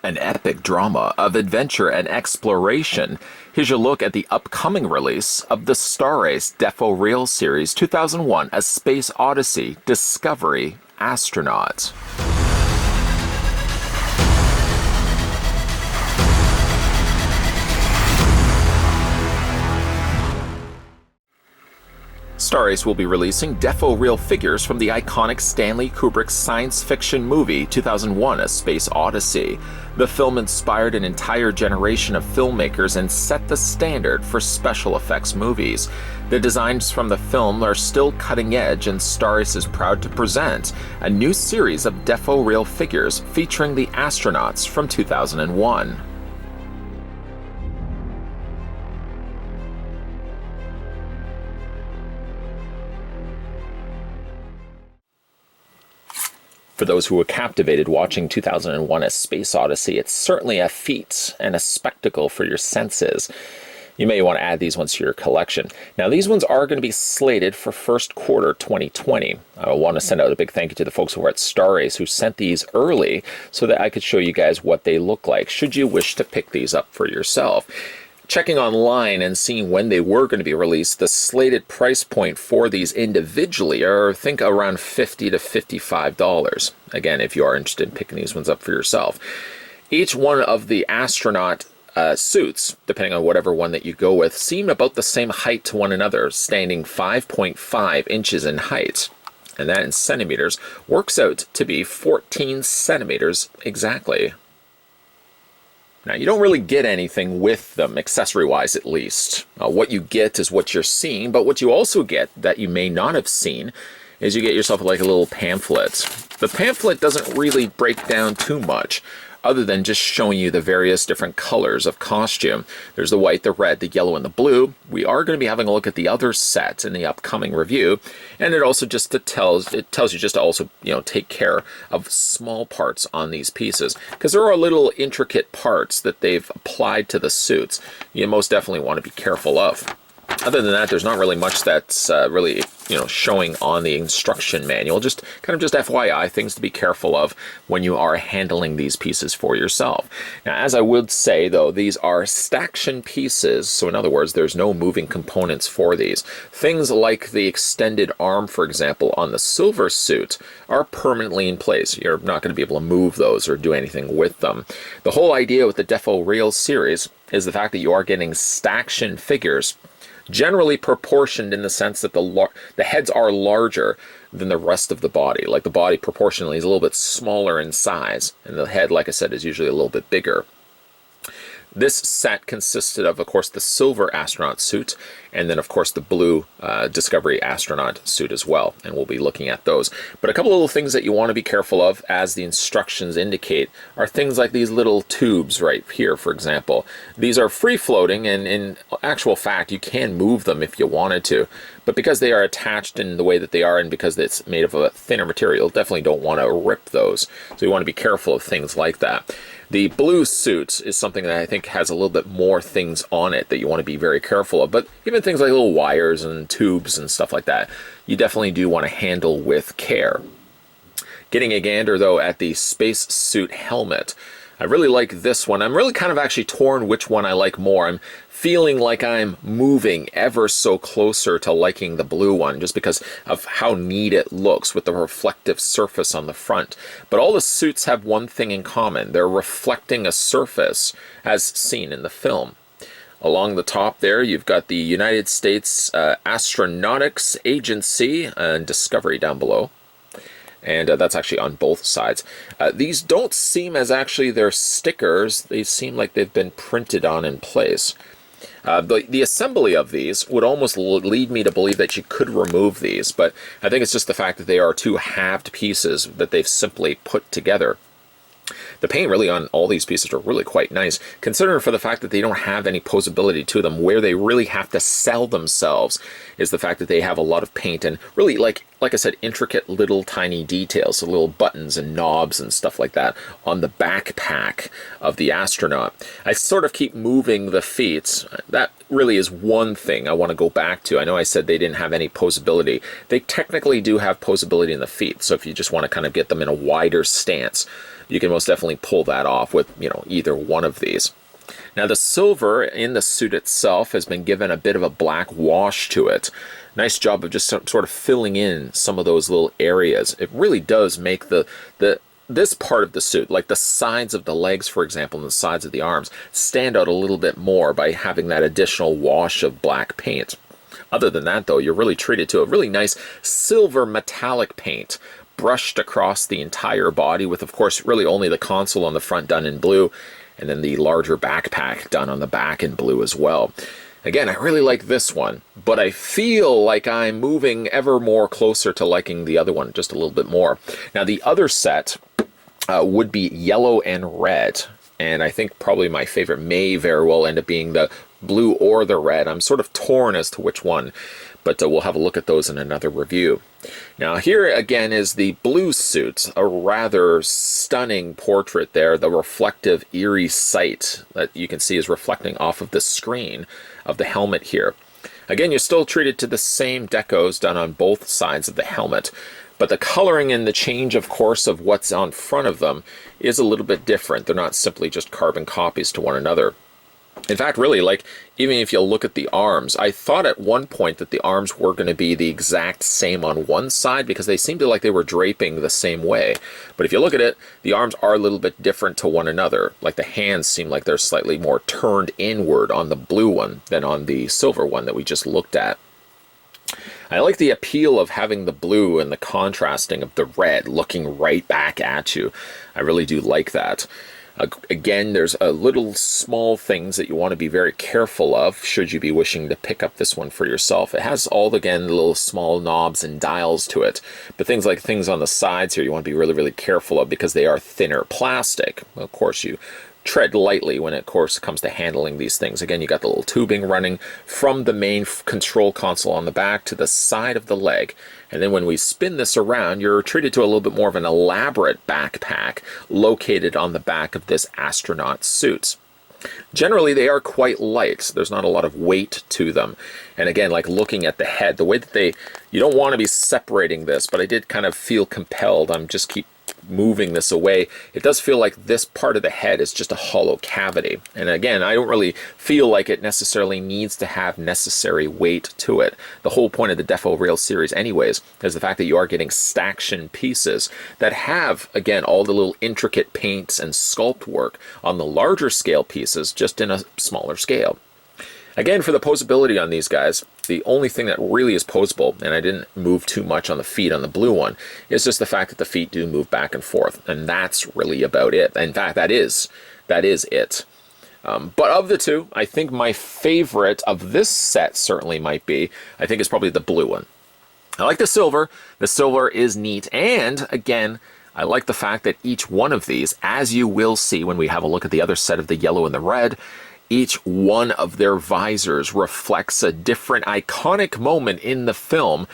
An epic drama of adventure and exploration. Here's your look at the upcoming release of the Star Race Defo Real Series 2001 A Space Odyssey Discovery Astronaut. Star Race will be releasing Defo Real figures from the iconic Stanley Kubrick science fiction movie 2001 A Space Odyssey. The film inspired an entire generation of filmmakers and set the standard for special effects movies. The designs from the film are still cutting edge, and Star Race is proud to present a new series of Defo Real figures featuring the astronauts from 2001. For those who were captivated watching 2001 A Space Odyssey, it's certainly a feat and a spectacle for your senses. You may want to add these ones to your collection. Now, these ones are going to be slated for first quarter 2020. I want to send out a big thank you to the folks over at Star Race who sent these early so that I could show you guys what they look like, should you wish to pick these up for yourself. Checking online and seeing when they were going to be released, the slated price point for these individually are, I think, around $50 to $55. Again, if you are interested in picking these ones up for yourself. Each one of the astronaut suits, depending on whatever one that you go with, seem about the same height to one another, standing 5.5 inches in height. And that in centimeters works out to be 14 centimeters exactly. Now, you don't really get anything with them, accessory-wise at least. What you get is what you're seeing, but what you also get that you may not have seen is you get yourself like a little pamphlet. The pamphlet doesn't really break down too much, other than just showing you the various different colors of costume. There's the white, the red, the yellow, and the blue. We are going to be having a look at the other set in the upcoming review, and it also just tells you just to also, take care of small parts on these pieces, because there are little intricate parts that they've applied to the suits you most definitely want to be careful of. Other than that, there's not really much that's really, showing on the instruction manual. Just FYI, things to be careful of when you are handling these pieces for yourself. Now, as I would say, though, these are staction pieces. So in other words, there's no moving components for these. Things like the extended arm, for example, on the silver suit are permanently in place. You're not going to be able to move those or do anything with them. The whole idea with the Defo Real series is the fact that you are getting staction figures, generally proportioned in the sense that the heads are larger than the rest of the body. Like the body proportionally is a little bit smaller in size, and the head, like I said, is usually a little bit bigger. This set consisted of course, the silver astronaut suit, and then, of course, the blue Discovery astronaut suit as well, and we'll be looking at those. But a couple of little things that you want to be careful of, as the instructions indicate, are things like these little tubes right here, for example. These are free-floating, and in actual fact, you can move them if you wanted to. But because they are attached in the way that they are, and because it's made of a thinner material, definitely don't want to rip those. So you want to be careful of things like that. The blue suit is something that I think has a little bit more things on it that you want to be very careful of. But even things like little wires and tubes and stuff like that, you definitely do want to handle with care. Getting a gander, though, at the spacesuit helmet. I really like this one. I'm really kind of actually torn which one I like more. I'm feeling like I'm moving ever so closer to liking the blue one, just because of how neat it looks with the reflective surface on the front. But all the suits have one thing in common. They're reflecting a surface as seen in the film. Along the top there, you've got the United States Astronautics Agency and Discovery down below. And that's actually on both sides. These don't seem as actually they're stickers. They seem like they've been printed on in place. The assembly of these would almost lead me to believe that you could remove these, but I think it's just the fact that they are two halved pieces that they've simply put together. The paint really on all these pieces are really quite nice, considering for the fact that they don't have any posability to them. Where they really have to sell themselves is the fact that they have a lot of paint and really, like I said, intricate little tiny details, so little buttons and knobs and stuff like that on the backpack of the astronaut. I sort of keep moving the feet. That really is one thing I want to go back to. I know I said they didn't have any posability. They technically do have posability in the feet, so if you just want to kind of get them in a wider stance, you can most definitely pull that off with, either one of these. Now the silver in the suit itself has been given a bit of a black wash to it. Nice job of just sort of filling in some of those little areas. It really does make this part of the suit, like the sides of the legs, for example, and the sides of the arms, stand out a little bit more by having that additional wash of black paint. Other than that, though, you're really treated to a really nice silver metallic paint brushed across the entire body with, of course, really only the console on the front done in blue, and then the larger backpack done on the back in blue as well. Again, I really like this one, but I feel like I'm moving ever more closer to liking the other one just a little bit more. Now, the other set would be yellow and red, and I think probably my favorite may very well end up being the blue or the red. I'm sort of torn as to which one, but we'll have a look at those in another review. Now here again is the blue suit, a rather stunning portrait there, the reflective eerie sight that you can see is reflecting off of the screen of the helmet here. Again, you're still treated to the same decos done on both sides of the helmet, but the coloring and the change, of course, of what's on front of them is a little bit different. They're not simply just carbon copies to one another. In fact, really, like, even if you look at the arms, I thought at one point that the arms were going to be the exact same on one side because they seemed like they were draping the same way. But if you look at it, the arms are a little bit different to one another. Like the hands seem like they're slightly more turned inward on the blue one than on the silver one that we just looked at. I like the appeal of having the blue and the contrasting of the red looking right back at you. I really do like that. Again, there's a little small things that you want to be very careful of should you be wishing to pick up this one for yourself. It has all, again, little small knobs and dials to it, but things on the sides here you want to be really, really careful of because they are thinner plastic. Of course, you tread lightly when it, of course, comes to handling these things. Again, you got the little tubing running from the main control console on the back to the side of the leg. And then when we spin this around, you're treated to a little bit more of an elaborate backpack located on the back of this astronaut suit. Generally, they are quite light. There's not a lot of weight to them. And again, like looking at the head, the way that you don't want to be separating this, but I did kind of feel compelled. I'm just keep moving this away. It does feel like this part of the head is just a hollow cavity. And again, I don't really feel like it necessarily needs to have necessary weight to it. The whole point of the Deform series anyways is the fact that you are getting staction pieces that have, again, all the little intricate paints and sculpt work on the larger scale pieces, just in a smaller scale. Again, for the posability on these guys, the only thing that really is posable, and I didn't move too much on the feet on the blue one, is just the fact that the feet do move back and forth, and that's really about it. In fact, that is it. But of the two, I think my favorite of this set certainly might be, I think is probably the blue one. I like the silver. The silver is neat, and again, I like the fact that each one of these, as you will see when we have a look at the other set of the yellow and the red, each one of their visors reflects a different iconic moment in the film,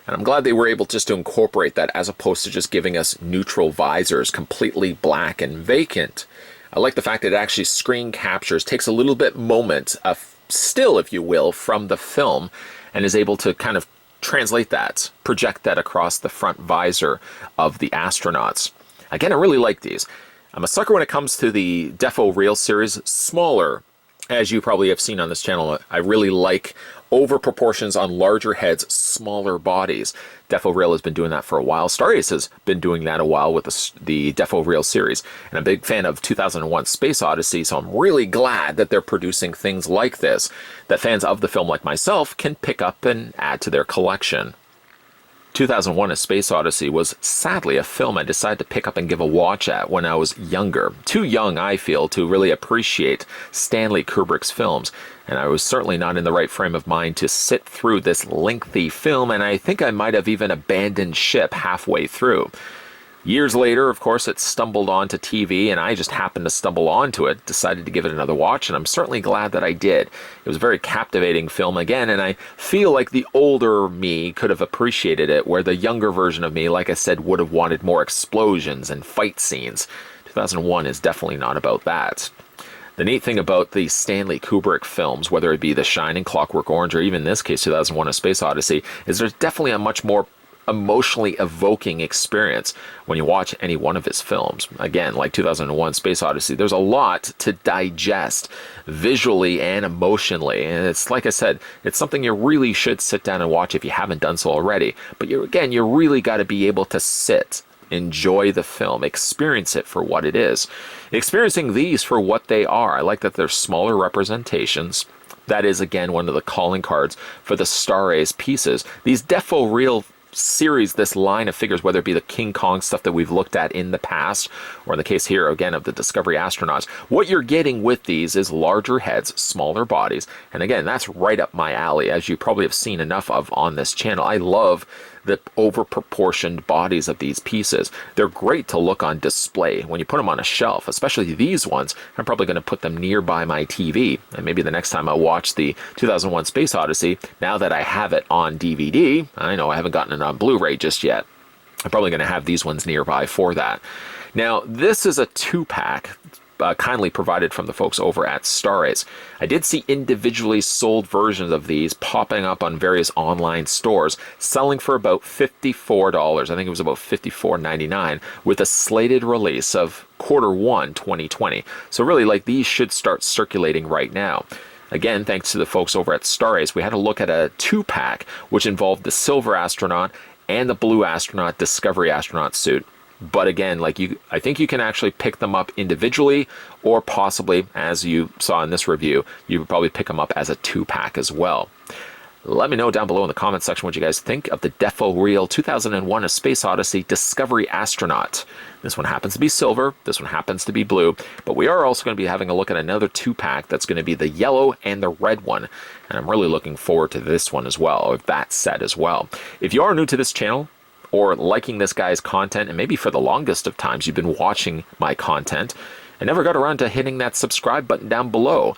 and I'm glad they were able just to incorporate that as opposed to just giving us neutral visors, completely black and vacant. I like the fact that it actually screen captures, takes a little bit moment, still, if you will, from the film, and is able to kind of translate that, project that across the front visor of the astronauts. Again, I really like these. I'm a sucker when it comes to the Deform series, smaller. As you probably have seen on this channel, I really like over proportions on larger heads, smaller bodies. Deform has been doing that for a while. Star Ace has been doing that a while with the Deform series. And I'm a big fan of 2001 Space Odyssey, so I'm really glad that they're producing things like this, that fans of the film like myself can pick up and add to their collection. 2001 A Space Odyssey was sadly a film I decided to pick up and give a watch at when I was younger. Too young, I feel, to really appreciate Stanley Kubrick's films, and I was certainly not in the right frame of mind to sit through this lengthy film, and I think I might have even abandoned ship halfway through. Years later, of course, it stumbled onto TV, and I just happened to stumble onto it, decided to give it another watch, and I'm certainly glad that I did. It was a very captivating film again, and I feel like the older me could have appreciated it, where the younger version of me, like I said, would have wanted more explosions and fight scenes. 2001 is definitely not about that. The neat thing about the Stanley Kubrick films, whether it be The Shining, Clockwork Orange, or even in this case, 2001 A Space Odyssey, is there's definitely a much more emotionally evoking experience when you watch any one of his films. Again, like 2001 Space Odyssey, there's a lot to digest visually and emotionally. And it's like I said, it's something you really should sit down and watch if you haven't done so already. But you really got to be able to sit, enjoy the film, experience it for what it is. Experiencing these for what they are. I like that they're smaller representations. That is, again, one of the calling cards for the Star Ace pieces. These Defo Real series, this line of figures, whether it be the King Kong stuff that we've looked at in the past, or in the case here, again, of the Discovery astronauts, what you're getting with these is larger heads, smaller bodies. And again, that's right up my alley, as you probably have seen enough of on this channel. I love the over-proportioned bodies of these pieces. They're great to look on display when you put them on a shelf, especially these ones. I'm probably going to put them nearby my TV, and maybe the next time I watch the 2001 Space Odyssey, now that I have it on DVD, I know I haven't gotten it on Blu-ray just yet, I'm probably going to have these ones nearby for that. Now, this is a 2-pack, kindly provided from the folks over at Star Ace. I did see individually sold versions of these popping up on various online stores, selling for about $54. I think it was about $54.99, with a slated release of Q1 2020. So really, like, these should start circulating right now. Again, thanks to the folks over at Star Ace, we had a look at a 2-pack, which involved the Silver Astronaut and the Blue Astronaut Discovery Astronaut suit. But again, I think you can actually pick them up individually, or possibly, as you saw in this review, you would probably pick them up as a 2-pack as well. Let me know down below in the comment section what you guys think of the Defo Real 2001 A Space Odyssey Discovery Astronaut. This one happens to be silver, this one happens to be blue, but we are also going to be having a look at another 2-pack that's going to be the yellow and the red one. And I'm really looking forward to this one as well, or that set as well. If you are new to this channel, or liking this guy's content, and maybe for the longest of times you've been watching my content and never got around to hitting that subscribe button down below,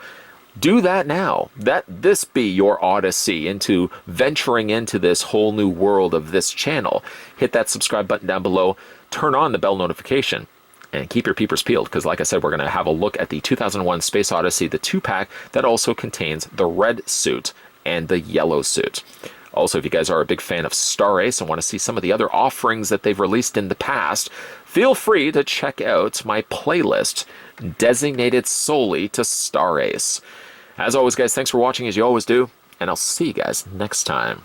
do that now. Let this be your odyssey into venturing into this whole new world of this channel. Hit that subscribe button down below, turn on the bell notification, and keep your peepers peeled, because like I said, we're going to have a look at the 2001 Space Odyssey, the 2-pack that also contains the red suit and the yellow suit. Also, if you guys are a big fan of Star Ace and want to see some of the other offerings that they've released in the past, feel free to check out my playlist designated solely to Star Ace. As always, guys, thanks for watching as you always do, and I'll see you guys next time.